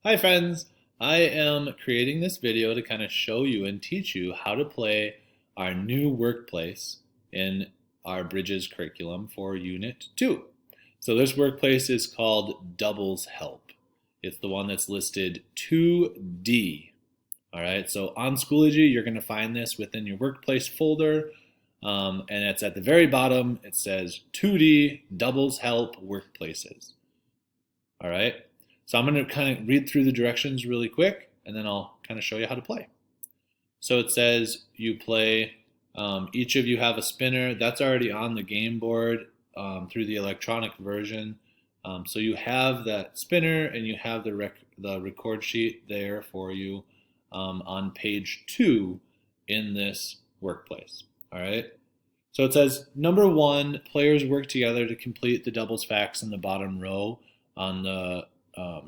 Hi friends! I am creating this video to kind of show you and teach you how to play our new workplace in our Bridges curriculum for Unit 2. So this workplace is called Doubles Help. It's the one that's listed 2D. All right, so on Schoology, you're going to find this within your workplace folder, and it's at the very bottom. It says 2D Doubles Help Workplaces. All right, so I'm going to kind of read through the directions really quick, and then I'll kind of show you how to play. So it says you play, each of you have a spinner. That's already on the game board through the electronic version. So you have that spinner and you have the record sheet there for you on page 2 in this workplace. All right. So it says, number 1, players work together to complete the doubles facts in the bottom row on the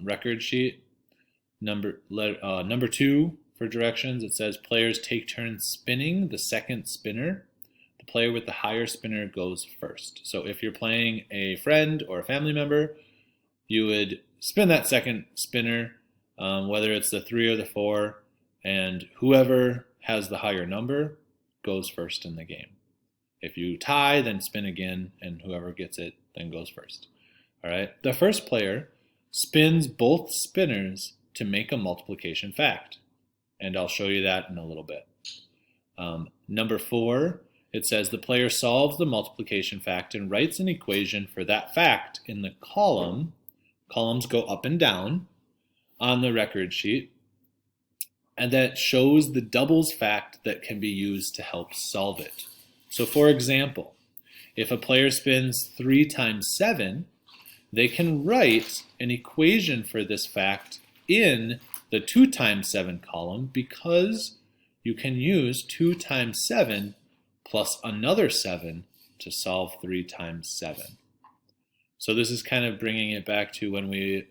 record sheet. Number 2, for directions, it says players take turns spinning the second spinner. The player with the higher spinner goes first. So if you're playing a friend or a family member, you would spin that second spinner, whether it's the 3 or the 4, and whoever has the higher number goes first in the game. If you tie, then spin again, and whoever gets it then goes first. All right. The first player spins both spinners to make a multiplication fact, and I'll show you that in a little bit. Number 4, it says the player solves the multiplication fact and writes an equation for that fact in the column. Columns go up and down on the record sheet, and that shows the doubles fact that can be used to help solve it. So for example, if a player spins 3 times 7, they can write an equation for this fact in the 2 times 7 column, because you can use 2 times 7 plus another 7 to solve 3 times 7. So this is kind of bringing it back to when we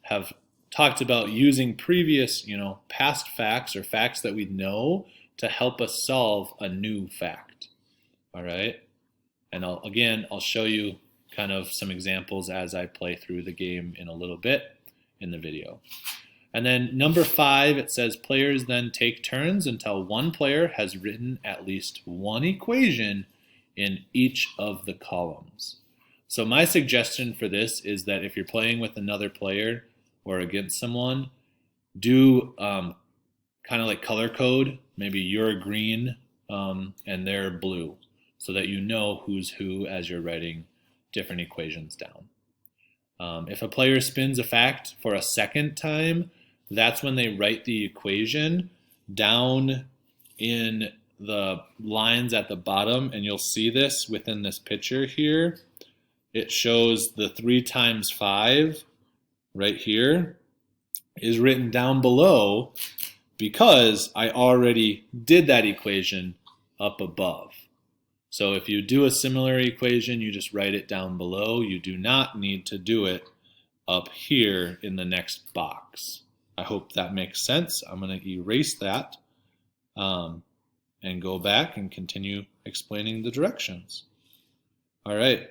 have talked about using previous, past facts or facts that we know to help us solve a new fact. All right, and I'll show you kind of some examples as I play through the game in a little bit in the video. And then number 5, it says players then take turns until one player has written at least one equation in each of the columns. So my suggestion for this is that if you're playing with another player or against someone, do kind of like color code. Maybe you're green and they're blue, so that you know who's who as you're writing different equations down. If a player spins a fact for a second time, that's when they write the equation down in the lines at the bottom, and you'll see this within this picture here. It shows the 3 times 5 right here is written down below because I already did that equation up above. So if you do a similar equation, you just write it down below. You do not need to do it up here in the next box. I hope that makes sense. I'm going to erase that and go back and continue explaining the directions. All right.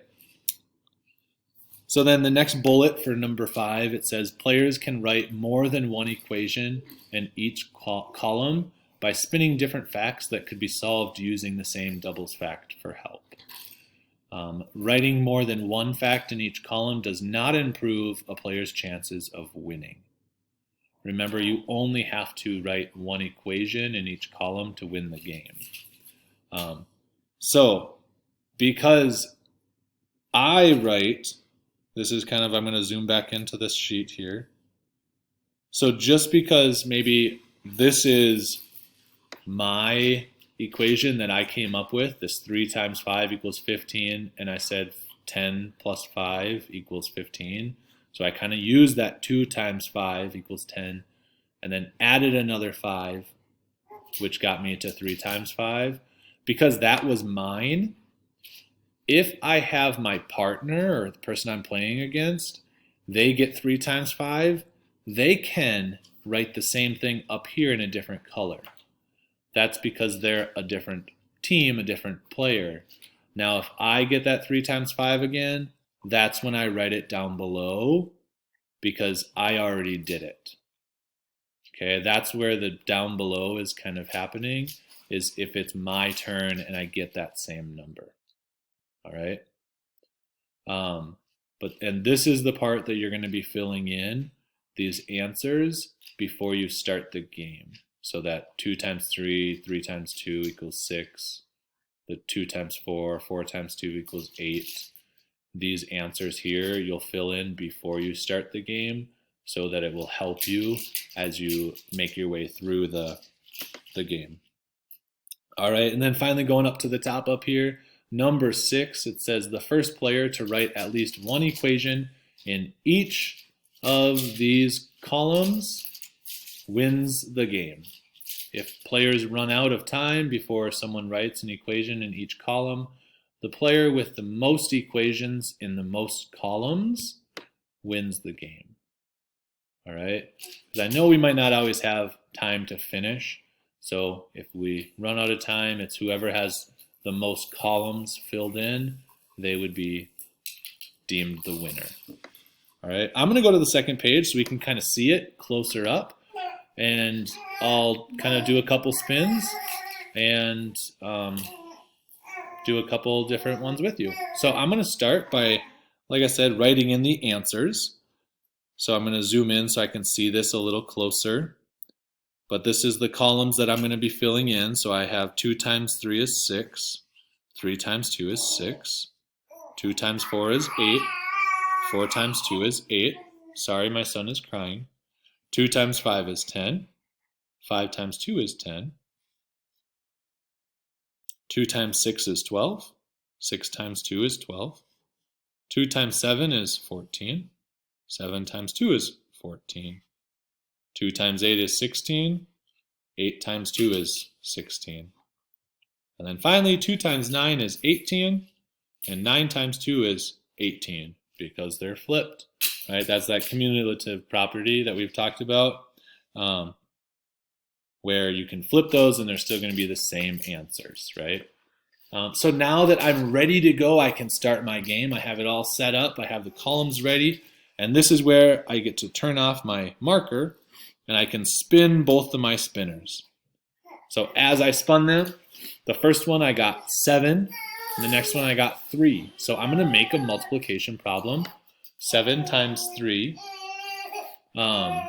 So then the next bullet for number 5, it says players can write more than one equation in each column by spinning different facts that could be solved using the same doubles fact for help. Writing more than one fact in each column does not improve a player's chances of winning. Remember, you only have to write one equation in each column to win the game. So because I write, this is kind of, I'm going to zoom back into this sheet here. So just because maybe this is my equation that I came up with, this 3 times 5 equals 15, and I said 10 plus 5 equals 15. So I kind of used that 2 times 5 equals 10, and then added another 5, which got me to 3 times 5. Because that was mine, if I have my partner or the person I'm playing against, they get 3 times 5, they can write the same thing up here in a different color. That's because they're a different team, a different player. Now, if I get that 3 times 5 again, that's when I write it down below, because I already did it. Okay, that's where the down below is kind of happening, is if it's my turn and I get that same number. All right. And this is the part that you're going to be filling in these answers before you start the game. So that 2 times 3, 3 times 2 equals 6. The 2 times 4, 4 times 2 equals 8. These answers here you'll fill in before you start the game so that it will help you as you make your way through the game. All right, and then finally going up to the top up here, number 6, it says the first player to write at least one equation in each of these columns wins the game. If players run out of time before someone writes an equation in each column, the player with the most equations in the most columns wins the game. All right, because I know we might not always have time to finish. So if we run out of time, it's whoever has the most columns filled in, they would be deemed the winner. All right, I'm going to go to the second page so we can kind of see it closer up. And I'll kind of do a couple spins and do a couple different ones with you. So I'm going to start by, like I said, writing in the answers. So I'm going to zoom in so I can see this a little closer. But this is the columns that I'm going to be filling in. So I have 2 times 3 is 6. 3 times 2 is 6. 2 times 4 is 8. 4 times 2 is 8. Sorry, my son is crying. 2 times 5 is 10. 5 times 2 is 10. 2 times 6 is 12. 6 times 2 is 12. 2 times 7 is 14. 7 times 2 is 14. 2 times 8 is 16. 8 times 2 is 16. And then finally, 2 times 9 is 18. And 9 times 2 is 18 because they're flipped. Right? That's that cumulative property that we've talked about, where you can flip those and they're still going to be the same answers, right? So now that I'm ready to go, I can start my game. I have it all set up. I have the columns ready. And this is where I get to turn off my marker and I can spin both of my spinners. So as I spun them, the first one I got 7, and the next one I got 3. So I'm going to make a multiplication problem. 7 times 3. And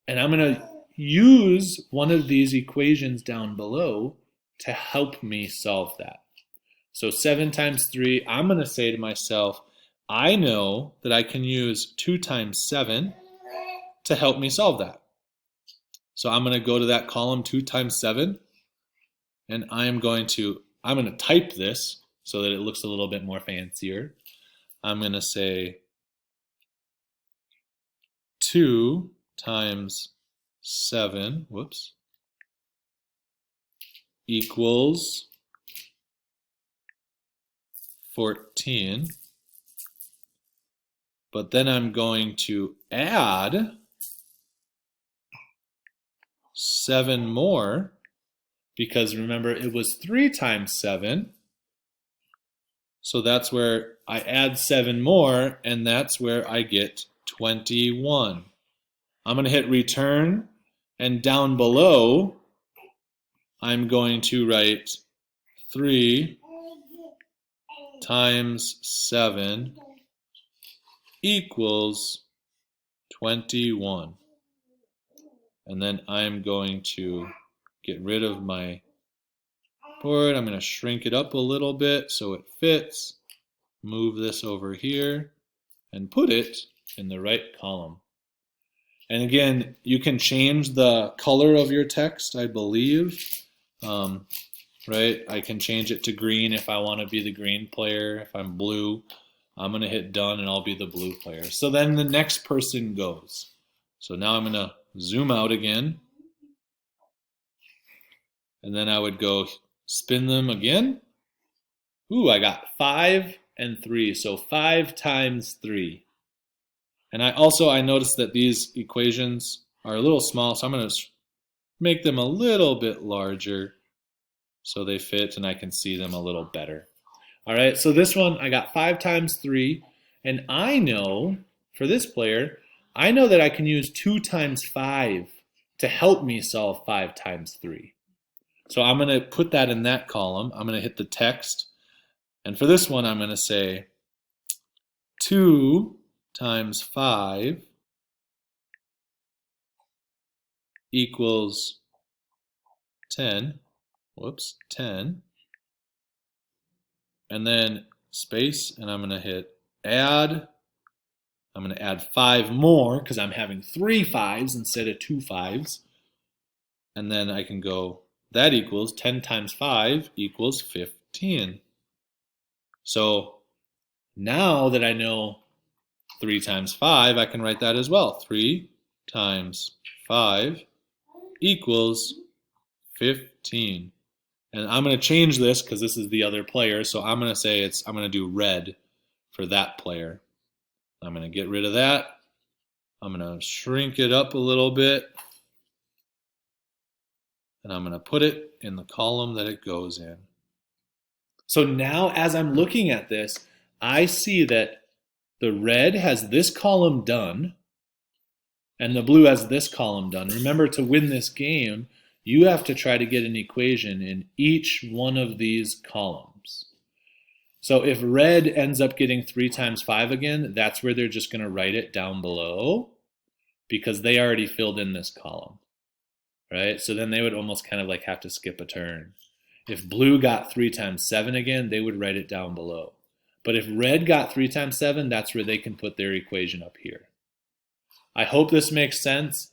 I'm going to use one of these equations down below to help me solve that. So 7 times 3, I'm going to say to myself, I know that I can use 2 times 7 to help me solve that. So I'm going to go to that column 2 times 7, and I'm going to type this so that it looks a little bit more fancier. I'm going to say 2 times 7, equals 14. But then I'm going to add 7 more, because remember it was 3 times 7. So that's where I add 7 more, and that's where I get 21. I'm going to hit return, and down below I'm going to write 3 times 7 equals 21. And then I'm going to get rid of my board. I'm going to shrink it up a little bit so it fits. Move this over here and put it in the right column. And again, you can change the color of your text, I believe. Right? I can change it to green if I want to be the green player. If I'm blue, I'm going to hit done and I'll be the blue player. So then the next person goes. So now I'm going to zoom out again. And then I would go spin them again. Ooh, I got 5 and 3. So 5 times 3. And I noticed that these equations are a little small, so I'm going to make them a little bit larger so they fit and I can see them a little better. All right, so this one I got 5 times 3, and I know for this player I know that I can use 2 times 5 to help me solve 5 times 3. So I'm going to put that in that column. I'm going to hit the text. And for this one, I'm going to say 2 times 5 equals 10. Whoops, 10. And then space, and I'm going to hit add. I'm going to add 5 more because I'm having 3 5s instead of 2 5s. And then I can go, that equals 10 times 5 equals 15. So now that I know 3 times 5, I can write that as well. 3 times 5 equals 15. And I'm going to change this because this is the other player. So I'm going to say I'm going to do red for that player. I'm going to get rid of that. I'm going to shrink it up a little bit. And I'm going to put it in the column that it goes in. So now as I'm looking at this, I see that the red has this column done and the blue has this column done. Remember, to win this game, you have to try to get an equation in each one of these columns. So if red ends up getting 3 times 5 again, that's where they're just going to write it down below because they already filled in this column, right? So then they would almost kind of like have to skip a turn. If blue got 3 times 7 again, they would write it down below. But if red got 3 times 7, that's where they can put their equation up here. I hope this makes sense.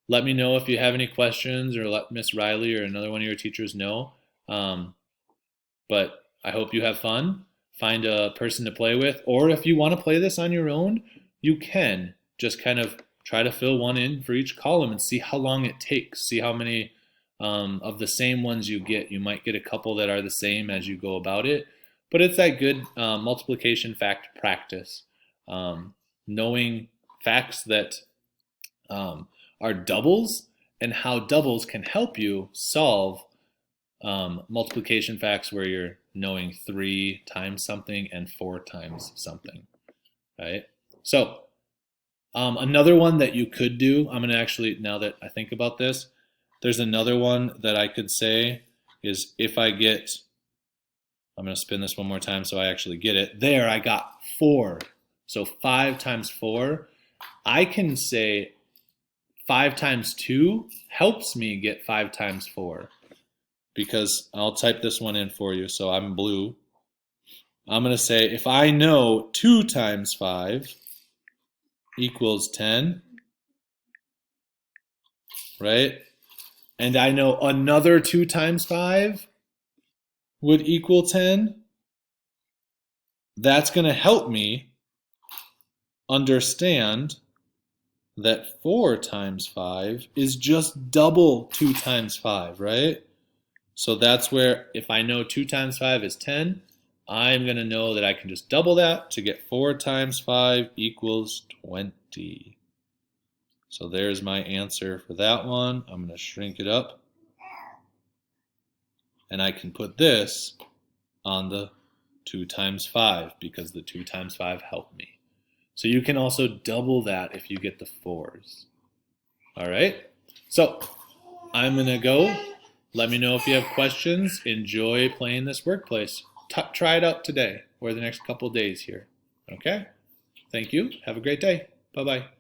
Let me know if you have any questions, or let Miss Riley or another one of your teachers know. But I hope you have fun. Find a person to play with, or if you want to play this on your own, you can. Just kind of try to fill one in for each column and see how long it takes. See how many of the same ones you get. You might get a couple that are the same as you go about it, but it's that good multiplication fact practice. Knowing facts that are doubles and how doubles can help you solve multiplication facts where you're knowing 3 times something and 4 times something, right? So another one that you could do, I'm going to actually, now that I think about this, there's another one that I could say is if I get, I'm going to spin this one more time so I actually get it. There, I got 4. So 5 times 4. I can say 5 times 2 helps me get 5 times 4. Because I'll type this one in for you, so I'm blue. I'm going to say if I know 2 times 5 equals 10, right? And I know another 2 times 5 would equal 10, that's going to help me understand that 4 times 5 is just double 2 times 5, right? So that's where if I know 2 times 5 is 10, I'm going to know that I can just double that to get 4 times 5 equals 20. So there's my answer for that one. I'm going to shrink it up. And I can put this on the 2 times 5 because the 2 times 5 helped me. So you can also double that if you get the 4s. All right? So I'm going to go. Let me know if you have questions. Enjoy playing this workplace. Try it out today or the next couple days here. Okay? Thank you. Have a great day. Bye-bye.